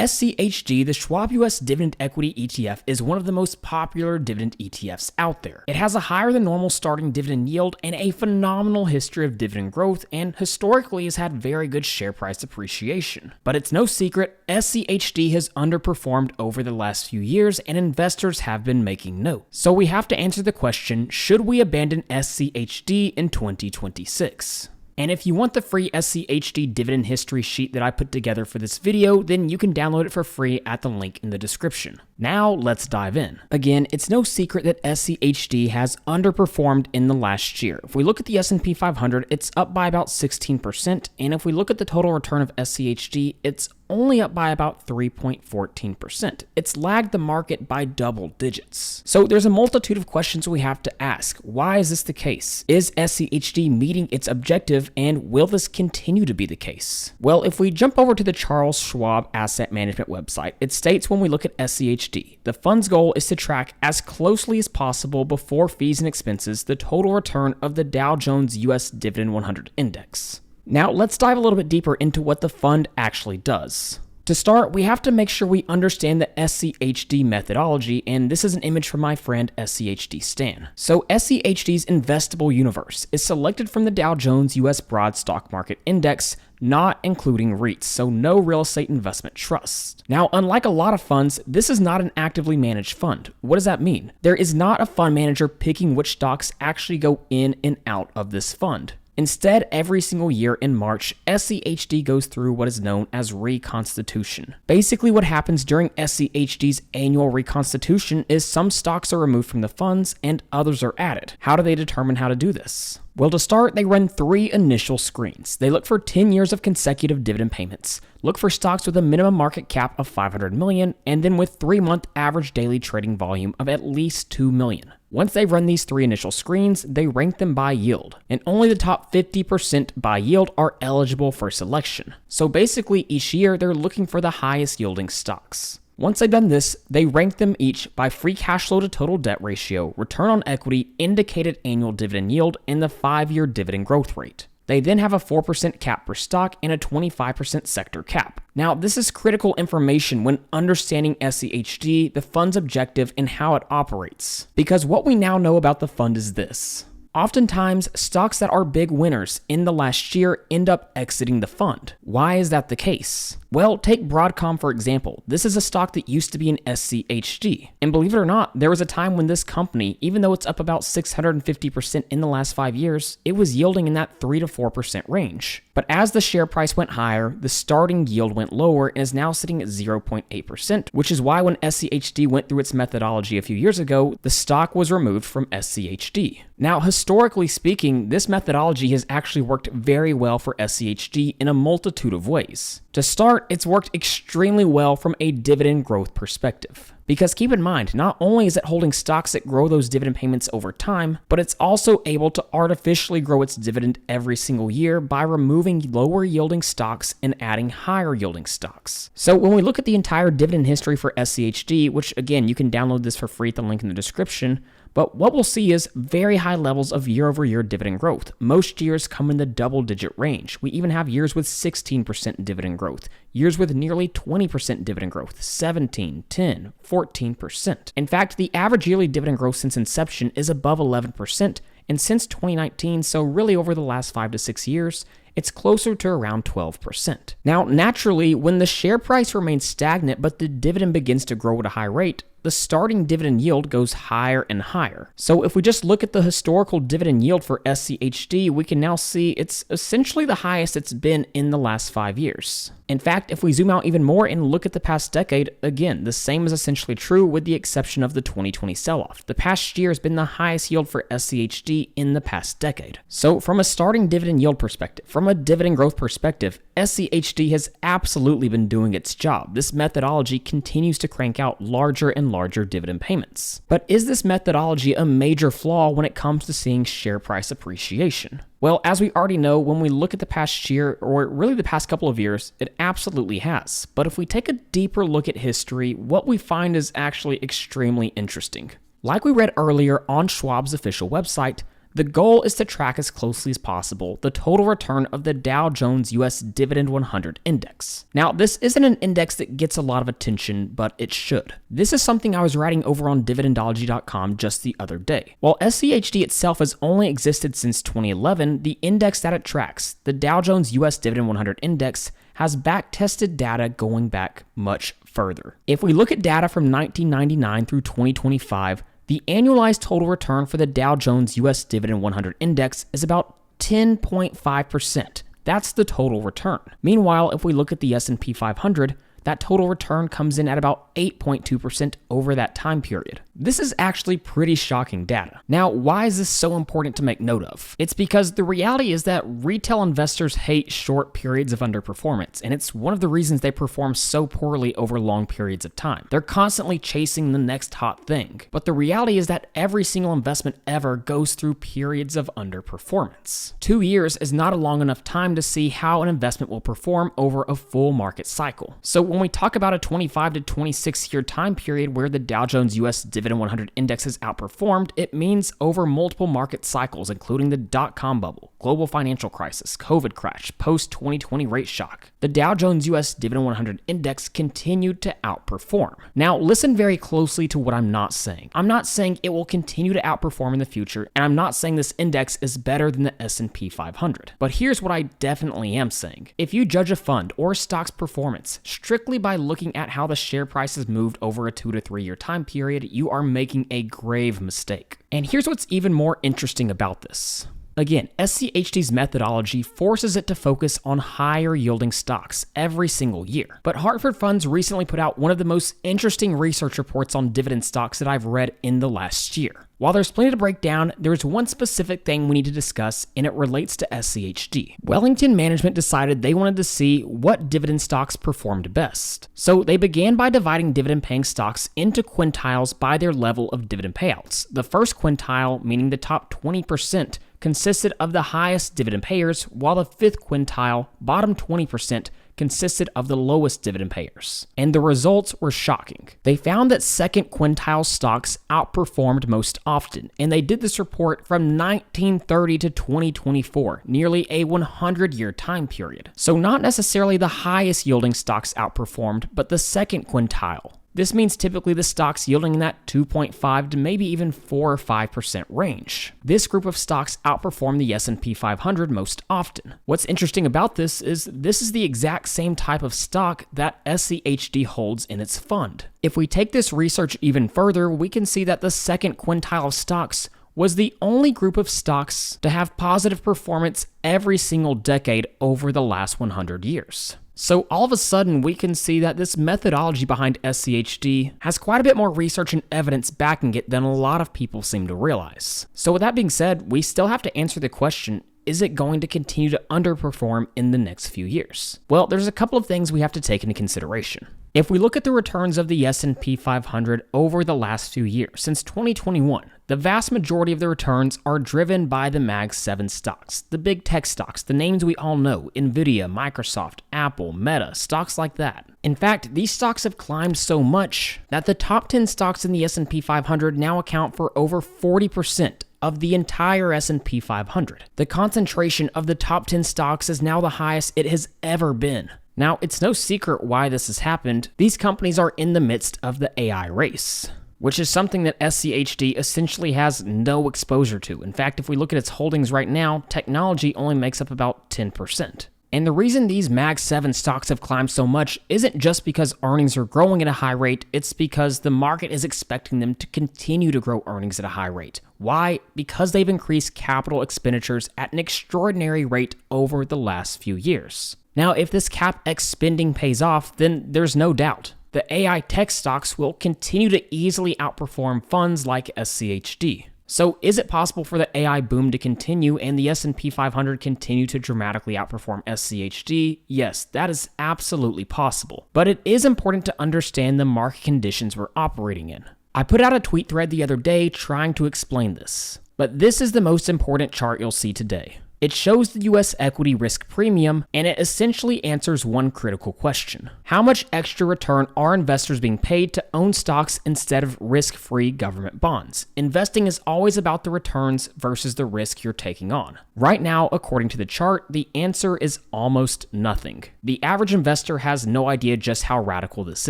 SCHD, the Schwab US Dividend Equity ETF, is one of the most popular dividend ETFs out there. It has a higher than normal starting dividend yield and a phenomenal history of dividend growth, and historically has had very good share price appreciation. But it's no secret, SCHD has underperformed over the last few years, and investors have been making note. So we have to answer the question, should we abandon SCHD in 2026? And if you want the free SCHD dividend history sheet that I put together for this video, then you can download it for free at the link in the description. Now let's dive in. Again, it's no secret that SCHD has underperformed in the last year. If we look at the S&P 500, it's up by about 16%, and if we look at the total return of SCHD, it's only up by about 3.14%. It's lagged the market by double digits. So there's a multitude of questions we have to ask. Why is this the case? Is SCHD meeting its objective, and will this continue to be the case? Well, if we jump over to the Charles Schwab Asset Management website, it states when we look at SCHD, the fund's goal is to track as closely as possible before fees and expenses the total return of the Dow Jones US Dividend 100 Index. Now, let's dive a little bit deeper into what the fund actually does. To start, we have to make sure we understand the SCHD methodology, and this is an image from my friend SCHD Stan. So SCHD's investable universe is selected from the Dow Jones US Broad Stock Market Index, not including REITs, so no real estate investment trusts. Now, unlike a lot of funds, this is not an actively managed fund. What does that mean? There is not a fund manager picking which stocks actually go in and out of this fund. Instead, every single year in March, SCHD goes through what is known as reconstitution. Basically, what happens during SCHD's annual reconstitution is some stocks are removed from the funds and others are added. How do they determine how to do this? Well, to start, they run 3 initial screens. They look for 10 years of consecutive dividend payments, look for stocks with a minimum market cap of $500 million, and then with 3-month average daily trading volume of at least $2 million. Once they've run these 3 initial screens, they rank them by yield, and only the top 50% by yield are eligible for selection. So basically, each year, they're looking for the highest yielding stocks. Once they've done this, they rank them each by free cash flow to total debt ratio, return on equity, indicated annual dividend yield, and the 5-year dividend growth rate. They then have a 4% cap per stock and a 25% sector cap. Now, this is critical information when understanding SCHD, the fund's objective, and how it operates. Because what we now know about the fund is this. Oftentimes, stocks that are big winners in the last year end up exiting the fund. Why is that the case? Well, take Broadcom for example. This is a stock that used to be an SCHD. And believe it or not, there was a time when this company, even though it's up about 650% in the last 5 years, it was yielding in that 3 to 4% range. But as the share price went higher, the starting yield went lower and is now sitting at 0.8%, which is why when SCHD went through its methodology a few years ago, the stock was removed from SCHD. Now, historically speaking, this methodology has actually worked very well for SCHD in a multitude of ways. To start, it's worked extremely well from a dividend growth perspective. Because keep in mind, not only is it holding stocks that grow those dividend payments over time, but it's also able to artificially grow its dividend every single year by removing lower yielding stocks and adding higher yielding stocks. So when we look at the entire dividend history for SCHD, which again, you can download this for free at the link in the description, but what we'll see is very high levels of year-over-year dividend growth. Most years come in the double-digit range. We even have years with 16% dividend growth, years with nearly 20% dividend growth, 17, 10, 14%. In fact, the average yearly dividend growth since inception is above 11%, and since 2019, so really over the last 5 to 6 years, it's closer to around 12%. Now, naturally, when the share price remains stagnant but the dividend begins to grow at a high rate, the starting dividend yield goes higher and higher. So if we just look at the historical dividend yield for SCHD, we can now see it's essentially the highest it's been in the last 5 years. In fact, if we zoom out even more and look at the past decade, again, the same is essentially true with the exception of the 2020 sell-off. The past year has been the highest yield for SCHD in the past decade. So from a starting dividend yield perspective, from a dividend growth perspective, SCHD has absolutely been doing its job. This methodology continues to crank out larger and larger dividend payments. But is this methodology a major flaw when it comes to seeing share price appreciation? Well, as we already know, when we look at the past year, or really the past couple of years, it absolutely has. But if we take a deeper look at history, what we find is actually extremely interesting. Like we read earlier on Schwab's official website, The goal is to track as closely as possible the total return of the Dow Jones US Dividend 100 index. Now, this isn't an index that gets a lot of attention, but it should. This is something I was writing over on Dividendology.com just the other day. While SCHD itself has only existed since 2011, the index that it tracks, the Dow Jones US Dividend 100 index, has back-tested data going back much further. If we look at data from 1999 through 2025, the annualized total return for the Dow Jones US Dividend 100 index is about 10.5%. That's the total return. Meanwhile, if we look at the S&P 500, that total return comes in at about 8.2% over that time period. This is actually pretty shocking data. Now, why is this so important to make note of? It's because the reality is that retail investors hate short periods of underperformance, and it's one of the reasons they perform so poorly over long periods of time. They're constantly chasing the next hot thing. But the reality is that every single investment ever goes through periods of underperformance. 2 years is not a long enough time to see how an investment will perform over a full market cycle. So when we talk about a 25 to 26 year time period where the Dow Jones US Dividend 100 index has outperformed, it means over multiple market cycles, including the dot-com bubble, global financial crisis, COVID crash, post-2020 rate shock. The Dow Jones US Dividend 100 index continued to outperform. Now, listen very closely to what I'm not saying. I'm not saying it will continue to outperform in the future, and I'm not saying this index is better than the S&P 500. But here's what I definitely am saying. If you judge a fund or stock's performance strictly by looking at how the share price has moved over a 2 to 3 year time period, you are making a grave mistake. And here's what's even more interesting about this. Again, SCHD's methodology forces it to focus on higher yielding stocks every single year. But Hartford Funds recently put out one of the most interesting research reports on dividend stocks that I've read in the last year. While there's plenty to break down, there's one specific thing we need to discuss, and it relates to SCHD. Wellington Management decided they wanted to see what dividend stocks performed best. So they began by dividing dividend-paying stocks into quintiles by their level of dividend payouts. The first quintile, meaning the top 20%, consisted of the highest dividend payers, while the fifth quintile, bottom 20%, consisted of the lowest dividend payers. And the results were shocking. They found that second quintile stocks outperformed most often, and they did this report from 1930 to 2024, nearly a 100-year time period. So not necessarily the highest yielding stocks outperformed, but the second quintile. This means typically the stocks yielding in that 2.5 to maybe even 4 or 5% range. This group of stocks outperform the S&P 500 most often. What's interesting about this is the exact same type of stock that SCHD holds in its fund. If we take this research even further, we can see that the second quintile of stocks was the only group of stocks to have positive performance every single decade over the last 100 years. So all of a sudden, we can see that this methodology behind SCHD has quite a bit more research and evidence backing it than a lot of people seem to realize. So with that being said, we still have to answer the question, is it going to continue to underperform in the next few years? Well, there's a couple of things we have to take into consideration. If we look at the returns of the S&P 500 over the last few years, since 2021, the vast majority of the returns are driven by the Mag 7 stocks, the big tech stocks, the names we all know, Nvidia, Microsoft, Apple, Meta, stocks like that. In fact, these stocks have climbed so much that the top 10 stocks in the S&P 500 now account for over 40% of the entire S&P 500. The concentration of the top 10 stocks is now the highest it has ever been. Now, it's no secret why this has happened. These companies are in the midst of the AI race, which is something that SCHD essentially has no exposure to. In fact, if we look at its holdings right now, technology only makes up about 10%. And the reason these Mag 7 stocks have climbed so much isn't just because earnings are growing at a high rate, it's because the market is expecting them to continue to grow earnings at a high rate. Why? Because they've increased capital expenditures at an extraordinary rate over the last few years. Now, if this CapEx spending pays off, then there's no doubt the AI tech stocks will continue to easily outperform funds like SCHD. So is it possible for the AI boom to continue and the S&P 500 continue to dramatically outperform SCHD? Yes, that is absolutely possible. But it is important to understand the market conditions we're operating in. I put out a tweet thread the other day trying to explain this. But this is the most important chart you'll see today. It shows the US equity risk premium, and it essentially answers one critical question. How much extra return are investors being paid to own stocks instead of risk-free government bonds? Investing is always about the returns versus the risk you're taking on. Right now, according to the chart, the answer is almost nothing. The average investor has no idea just how radical this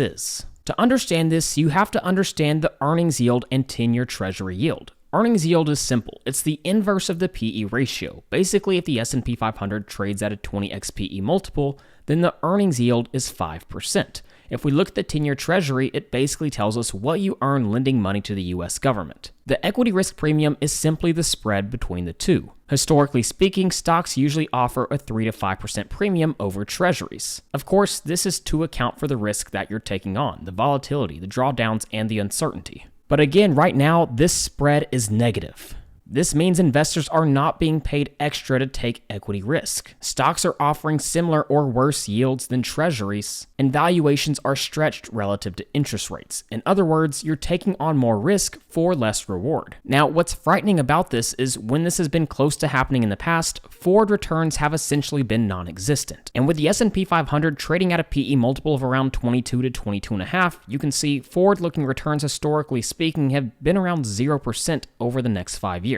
is. To understand this, you have to understand the earnings yield and 10-year treasury yield. Earnings yield is simple. It's the inverse of the PE ratio. Basically, if the S&P 500 trades at a 20x PE multiple, then the earnings yield is 5%. If we look at the 10-year treasury, it basically tells us what you earn lending money to the US government. The equity risk premium is simply the spread between the two. Historically speaking, stocks usually offer a 3 to 5% premium over treasuries. Of course, this is to account for the risk that you're taking on, the volatility, the drawdowns, and the uncertainty. But again, right now, this spread is negative. This means investors are not being paid extra to take equity risk. Stocks are offering similar or worse yields than treasuries, and valuations are stretched relative to interest rates. In other words, you're taking on more risk for less reward. Now, what's frightening about this is when this has been close to happening in the past, forward returns have essentially been non-existent. And with the S&P 500 trading at a PE multiple of around 22 to 22.5, you can see forward-looking returns, historically speaking, have been around 0% over the next 5 years.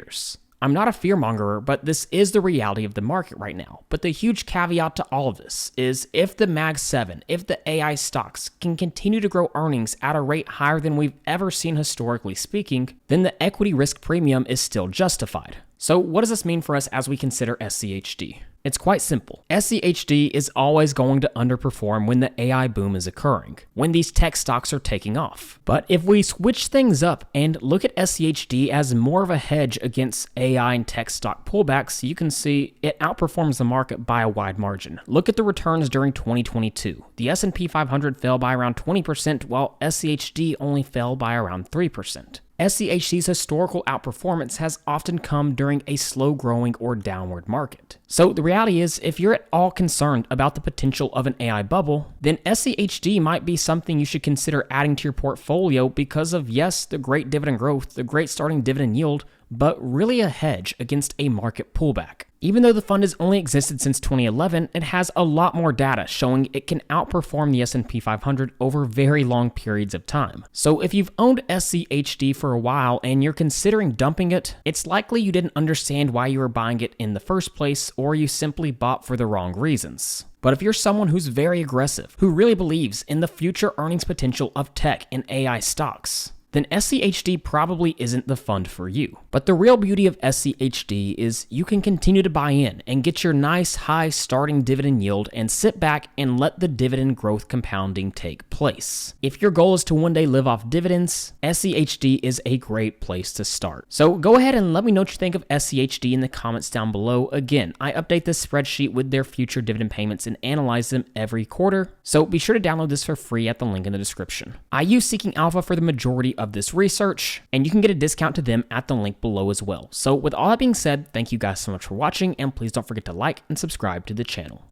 I'm not a fearmongerer, but this is the reality of the market right now. But the huge caveat to all of this is if the Mag 7, if the AI stocks can continue to grow earnings at a rate higher than we've ever seen historically speaking, then the equity risk premium is still justified. So what does this mean for us as we consider SCHD? It's quite simple. SCHD is always going to underperform when the AI boom is occurring, when these tech stocks are taking off. But if we switch things up and look at SCHD as more of a hedge against AI and tech stock pullbacks, you can see it outperforms the market by a wide margin. Look at the returns during 2022. The S&P 500 fell by around 20%, while SCHD only fell by around 3%. SCHD's historical outperformance has often come during a slow-growing or downward market. So the reality is, if you're at all concerned about the potential of an AI bubble, then SCHD might be something you should consider adding to your portfolio because of, yes, the great dividend growth, the great starting dividend yield, but really a hedge against a market pullback. Even though the fund has only existed since 2011, it has a lot more data showing it can outperform the S&P 500 over very long periods of time. So if you've owned SCHD for a while and you're considering dumping it, it's likely you didn't understand why you were buying it in the first place, or you simply bought for the wrong reasons. But if you're someone who's very aggressive, who really believes in the future earnings potential of tech and AI stocks, then SCHD probably isn't the fund for you. But the real beauty of SCHD is you can continue to buy in and get your nice high starting dividend yield and sit back and let the dividend growth compounding take place. If your goal is to one day live off dividends, SCHD is a great place to start. So go ahead and let me know what you think of SCHD in the comments down below. Again, I update this spreadsheet with their future dividend payments and analyze them every quarter, so be sure to download this for free at the link in the description. I use Seeking Alpha for the majority of this research, and you can get a discount to them at the link below as well. So with all that being said, thank you guys so much for watching, and please don't forget to like and subscribe to the channel.